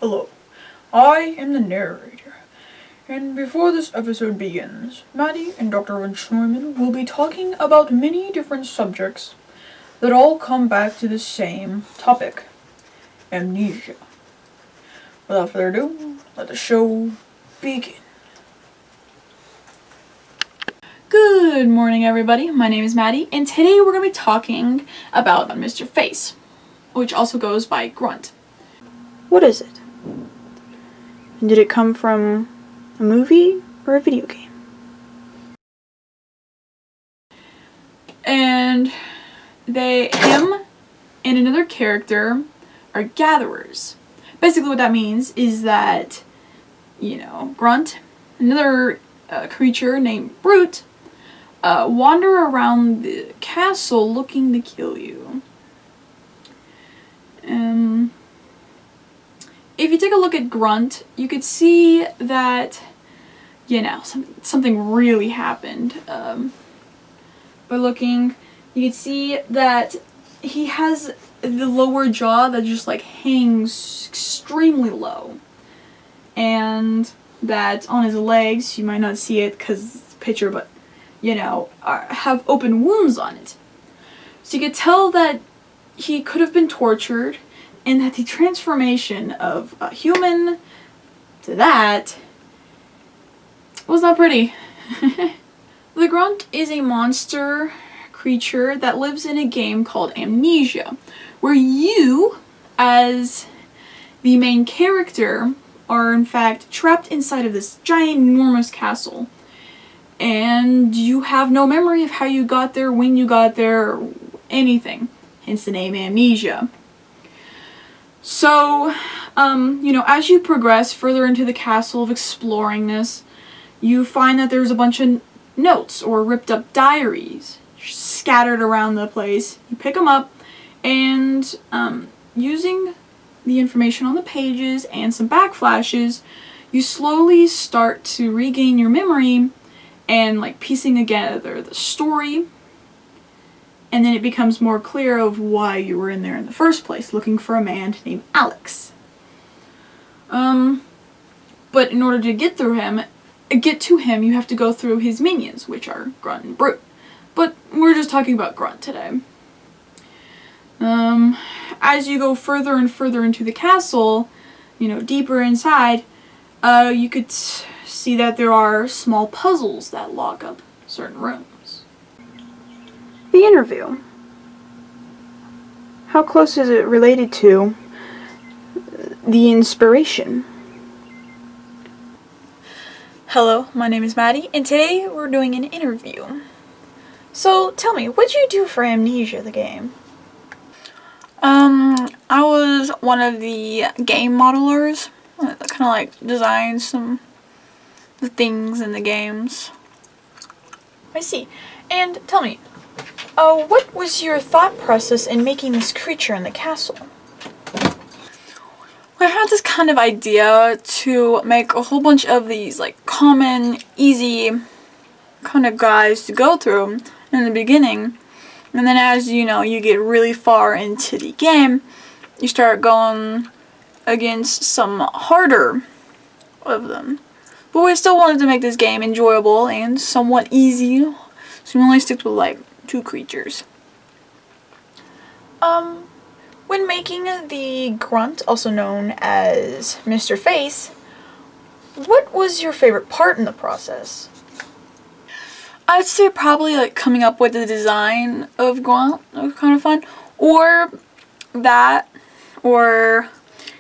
Hello, I am the narrator, and before this episode begins, Maddie and Dr. Wrench Norman will be talking about many different subjects that all come back to the same topic: amnesia. Without further ado, let the show begin. Good morning, everybody. My name is Maddie, and today we're going to be talking about Mr. Face, which also goes by Grunt. What is it? And did it come from a movie or a video game? And him and another character are gatherers. Basically what that means is that, Grunt, another creature named Brute, wander around the castle looking to kill you. If you take a look at Grunt, you could see that, something really happened. By looking, you can see that he has the lower jaw that just hangs extremely low. And that on his legs, you might not see it because it's a picture, but, have open wounds on it. So you could tell that he could have been tortured, and that the transformation of a human to that was not pretty. The Grunt is a monster creature that lives in a game called Amnesia, where you, as the main character, are in fact trapped inside of this giant, enormous castle. And you have no memory of how you got there, when you got there, or anything. Hence the name Amnesia. So, as you progress further into the castle of exploring this, you find that there's a bunch of notes or ripped up diaries scattered around the place. You pick them up, and using the information on the pages and some backflashes, you slowly start to regain your memory and piecing together the story. And then it becomes more clear of why you were in there in the first place, looking for a man named Alex. But in order to get to him, you have to go through his minions, which are Grunt and Brute. But we're just talking about Grunt today. As you go further and further into the castle, deeper inside, you could see that there are small puzzles that lock up certain rooms. The interview. How close is it related to the inspiration? Hello, my name is Maddie, and today we're doing an interview. So, tell me, what'd you do for Amnesia, the game? I was one of the game modelers. Kind of designed some of the things in the games. I see. And tell me, what was your thought process in making this creature in the castle? I had this kind of idea to make a whole bunch of these common, easy kind of guys to go through in the beginning. And then as you get really far into the game, you start going against some harder of them. But we still wanted to make this game enjoyable and somewhat easy, so we only stick with 2 creatures. When making the Grunt, also known as Mr. Face, what was your favorite part in the process? I'd say probably coming up with the design of Grunt. That was kind of fun. Or that, or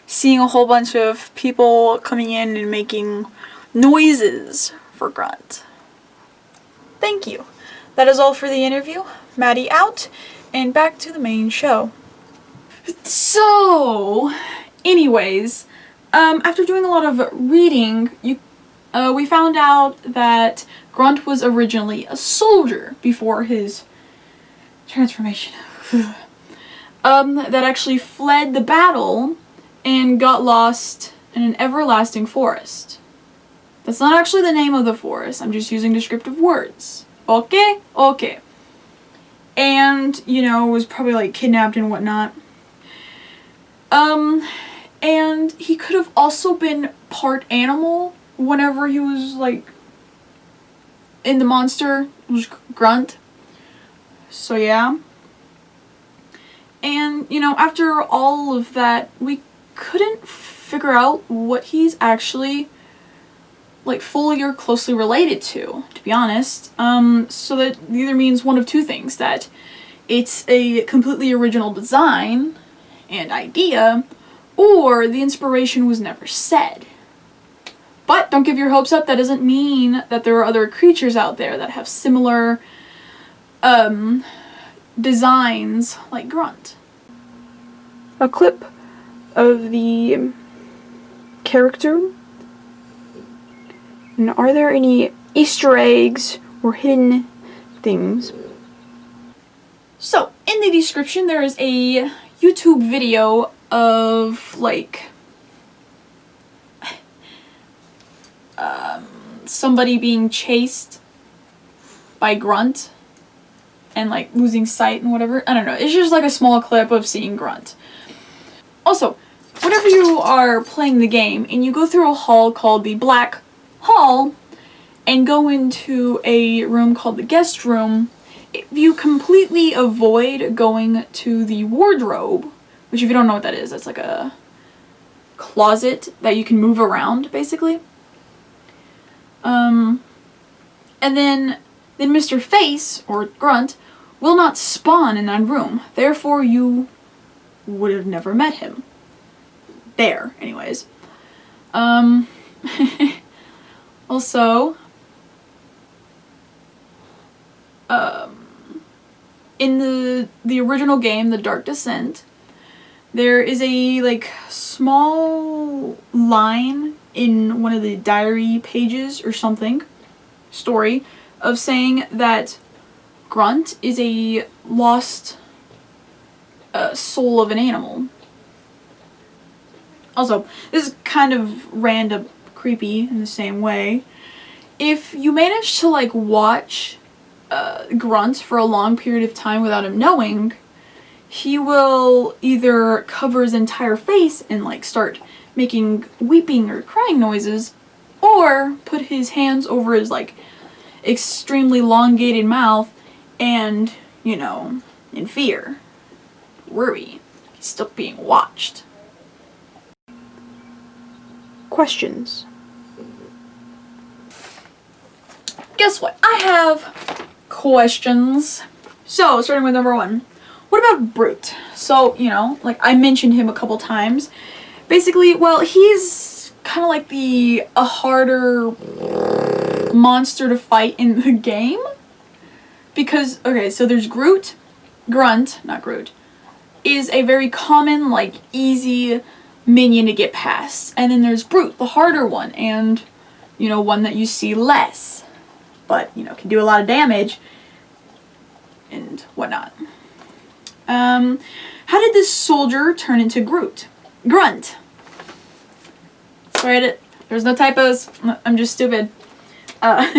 seeing a whole bunch of people coming in and making noises for Grunt. Thank you. That is all for the interview. Maddie out, and back to the main show. So, anyways, after doing a lot of reading, we found out that Grunt was originally a soldier before his transformation. That actually fled the battle and got lost in an everlasting forest. That's not actually the name of the forest, I'm just using descriptive words. Okay? Okay. And, was probably kidnapped and whatnot. And And he could have also been part animal whenever he was like in the monster, was Grunt. So yeah. And, you know, after all of that, we couldn't figure out what he's actually like fully or closely related to be honest. So that either means one of two things, that it's a completely original design and idea, or the inspiration was never said. But don't give your hopes up, that doesn't mean that there are other creatures out there that have similar designs like Grunt. A clip of the character. And are there any Easter eggs or hidden things? So, in the description there is a YouTube video of like somebody being chased by Grunt and like losing sight and whatever. I don't know. It's just like a small clip of seeing Grunt. Also, whenever you are playing the game and you go through a hall called the Black Hall and go into a room called the guest room, if you completely avoid going to the wardrobe, which if you don't know what that is, that's like a closet that you can move around basically. And then Mr. Face, or Grunt, will not spawn in that room. Therefore, you would have never met him. There, anyways. Also, in the original game, The Dark Descent, there is a like small line in one of the diary pages or something, story, of saying that Grunt is a lost soul of an animal. Also, this is kind of random, creepy in the same way. If you manage to like watch Grunt for a long period of time without him knowing, he will either cover his entire face and like start making weeping or crying noises, or put his hands over his like extremely elongated mouth and, you know, in fear, worry, he's still being watched. Questions. Guess what? I have questions. So, starting with number one. What about Brute? So, you know, like I mentioned him a couple times. Basically, well, he's kind of like a harder monster to fight in the game. Because, okay, so there's Groot. Grunt, not Groot, is a very common, like, easy minion to get past. And then there's Brute, the harder one, and, you know, one that you see less. But, you know, can do a lot of damage and whatnot. How did this soldier turn into Grunt? Sorry, there's no typos. I'm just stupid. Well,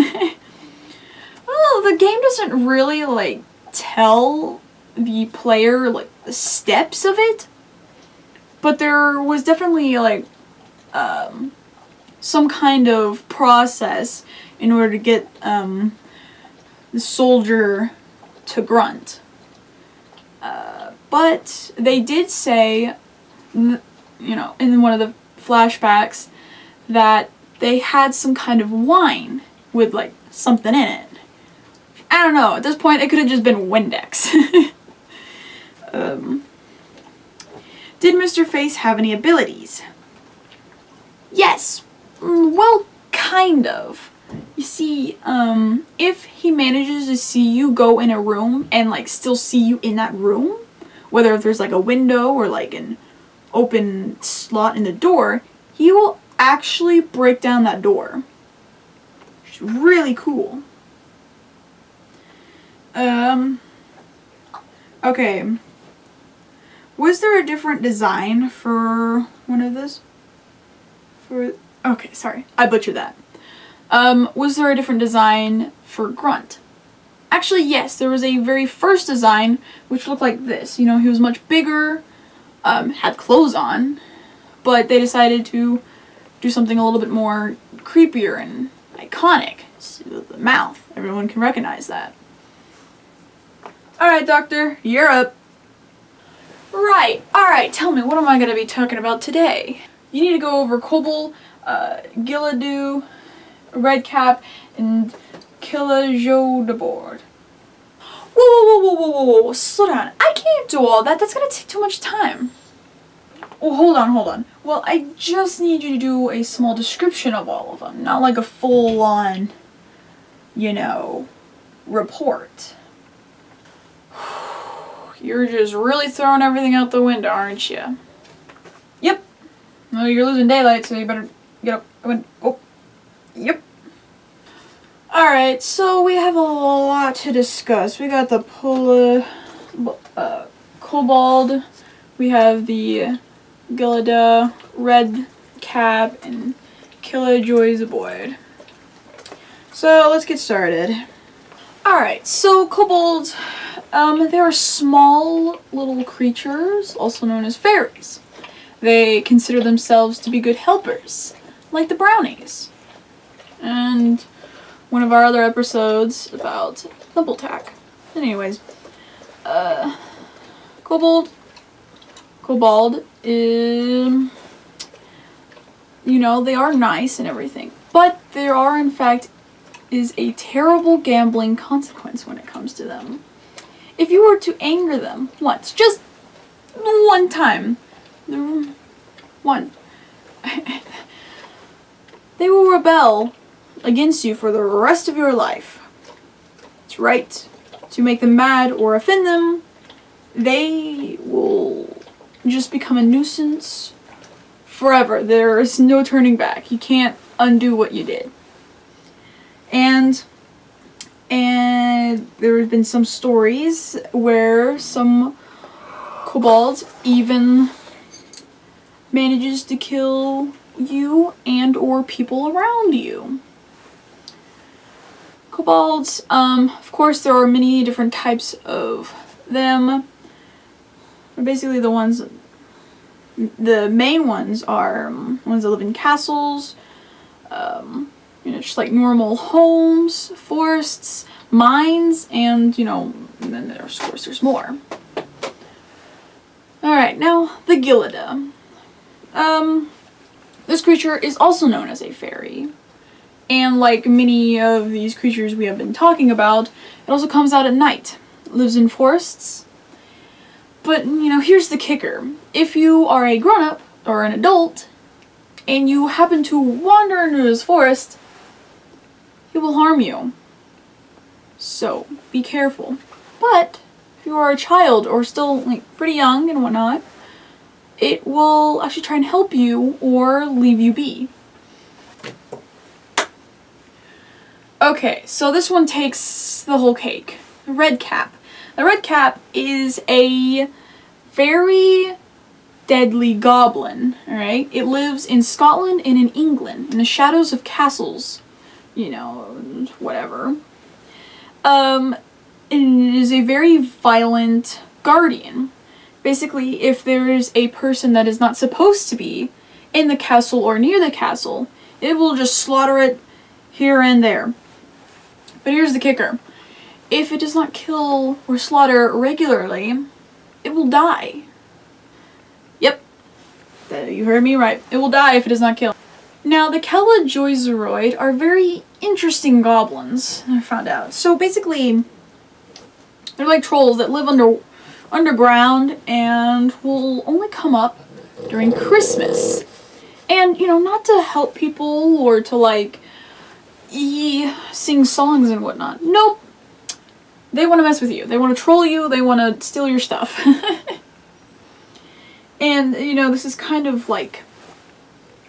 the game doesn't really, like, tell the player, like, the steps of it. But there was definitely, like, some kind of process in order to get, the soldier to Grunt. But they did say, you know, in one of the flashbacks, that they had some kind of wine with, like, something in it. I don't know, at this point it could have just been Windex. Did Mr. Face have any abilities? Yes. Well, kind of. You see, if he manages to see you go in a room and, like, still see you in that room, whether if there's, like, a window or, like, an open slot in the door, he will actually break down that door. Which is really cool. Okay. Was there a different design for one of this? Okay, sorry. I butchered that. Was there a different design for Grunt? Actually, yes. There was a very first design which looked like this. You know, he was much bigger, had clothes on, but they decided to do something a little bit more creepier and iconic. It's the mouth. Everyone can recognize that. Alright, Doctor, you're up. Right, alright, tell me, what am I going to be talking about today? You need to go over Kobold, Gilladu, Redcap, and Kilajodabord. Whoa, slow down. I can't do all that. That's gonna take too much time. Oh, hold on. Well, I just need you to do a small description of all of them, not like a full-on, report. You're just really throwing everything out the window, aren't you? Yep. Well, you're losing daylight, so you better get up. Come in. Go. Yep. Alright, so we have a lot to discuss. We got the Kobold, we have the Gillada, Redcap, and Kilajodabord. So let's get started. Alright, so kobolds, they are small little creatures, also known as fairies. They consider themselves to be good helpers, like the brownies. And one of our other episodes about Thimbletack. Anyways, Kobold, they are nice and everything, but there are, in fact, is a terrible gambling consequence when it comes to them. If you were to anger them once, just one time, they will rebel against you for the rest of your life. That's right. To make them mad or offend them, they will just become a nuisance forever. There is no turning back. You can't undo what you did. And there have been some stories where some kobolds even manages to kill you and or people around you. Kobolds, of course there are many different types of them. Basically the main ones are ones that live in castles, just like normal homes, forests, mines, and then there's more. Alright, now the Gillada. This creature is also known as a fairy. And like many of these creatures we have been talking about, it also comes out at night. It lives in forests. But, here's the kicker. If you are a grown-up or an adult, and you happen to wander into this forest, it will harm you. So, be careful. But, if you are a child or still pretty young and whatnot, it will actually try and help you or leave you be. Okay, so this one takes the whole cake. The Redcap. The Redcap is a very deadly goblin, alright? It lives in Scotland and in England, in the shadows of castles. Whatever. It is a very violent guardian. Basically, if there is a person that is not supposed to be in the castle or near the castle, it will just slaughter it here and there. But here's the kicker. If it does not kill or slaughter regularly, it will die. Yep. You heard me right. It will die if it does not kill. Now, the Kilajodabord are very interesting goblins, I found out. So basically, they're like trolls that live underground and will only come up during Christmas. And, not to help people or to sing songs and whatnot. Nope. They want to mess with you. They want to troll you. They want to steal your stuff. And, this is kind of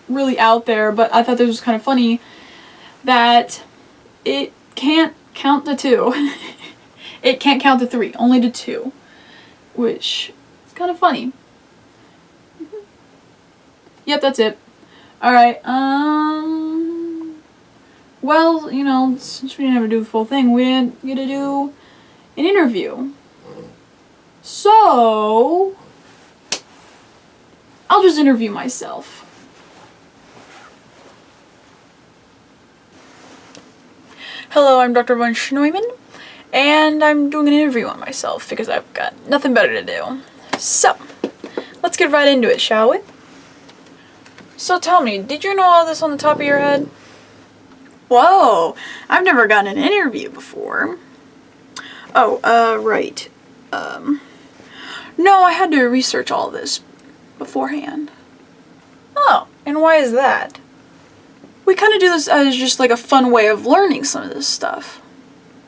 really out there, but I thought this was kind of funny that it can't count to 2. It can't count to 3, only to 2, which is kind of funny. Yep, that's it. Alright, well, since we didn't ever do the full thing, we didn't get to do an interview. So, I'll just interview myself. Hello, I'm Dr. von Schneumann, and I'm doing an interview on myself because I've got nothing better to do. So, let's get right into it, shall we? So tell me, did you know all this on the top of your head? Whoa, I've never gotten an interview before. Oh, right. No, I had to research all this beforehand. Oh, and why is that? We kind of do this as just like a fun way of learning some of this stuff.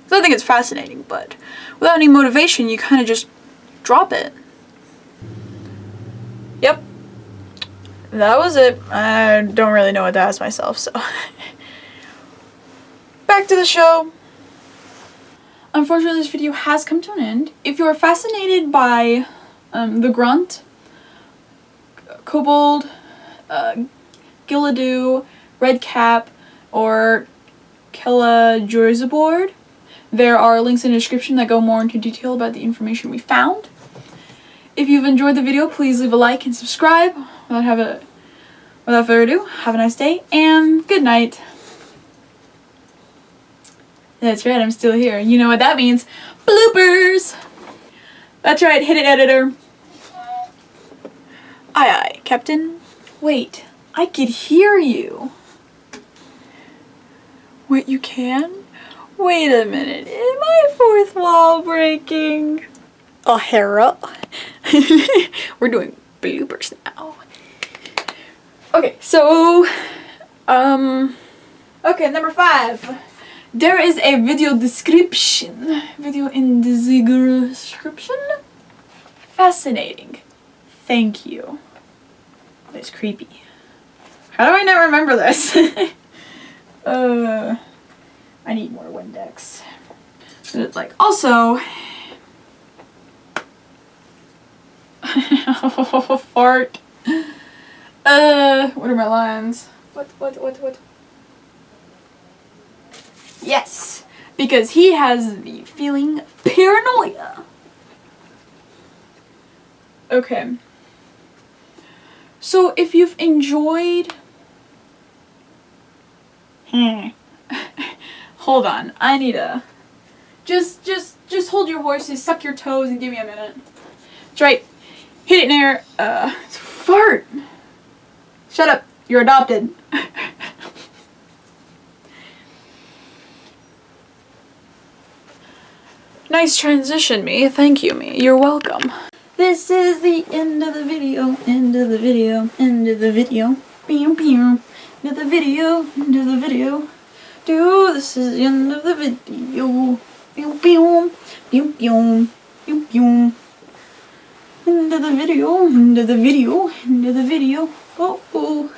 'Cause I think it's fascinating, but without any motivation, you kind of just drop it. Yep. That was it. I don't really know what to ask myself, so. Back to the show. Unfortunately, this video has come to an end. If you are fascinated by the Grunt, Kobold, Gilladoo, Redcap, or Kelajurzabord, there are links in the description that go more into detail about the information we found. If you've enjoyed the video, please leave a like and subscribe. Without further ado, have a nice day and good night. That's right, I'm still here. You know what that means. Bloopers! That's right, hit it, editor. Aye aye, Captain. Wait, I could hear you. Wait, you can? Wait a minute, is my fourth wall breaking? Oh, Hera. We're doing bloopers now. Okay, so, okay, number 5. There is a video description. Video in the description? Fascinating. Thank you. It's creepy. How do I not remember this? I need more Windex. Like, also... fart. What are my lines? What? Yes, because he has the feeling of paranoia. Okay. So if you've enjoyed... Hold on, I need a... Just hold your horses, suck your toes, and give me a minute. That's right. Hit it in there. Fart. Shut up. You're adopted. Nice transition, me. Thank you, me. You're welcome. This is the end of the video. End of the video. End of the video. Pew pew. End of the video. End of the video. This is the end of the video. Pew pew. Pew pew. Pew pew. End of the video. End of the video. End of the video. Oh.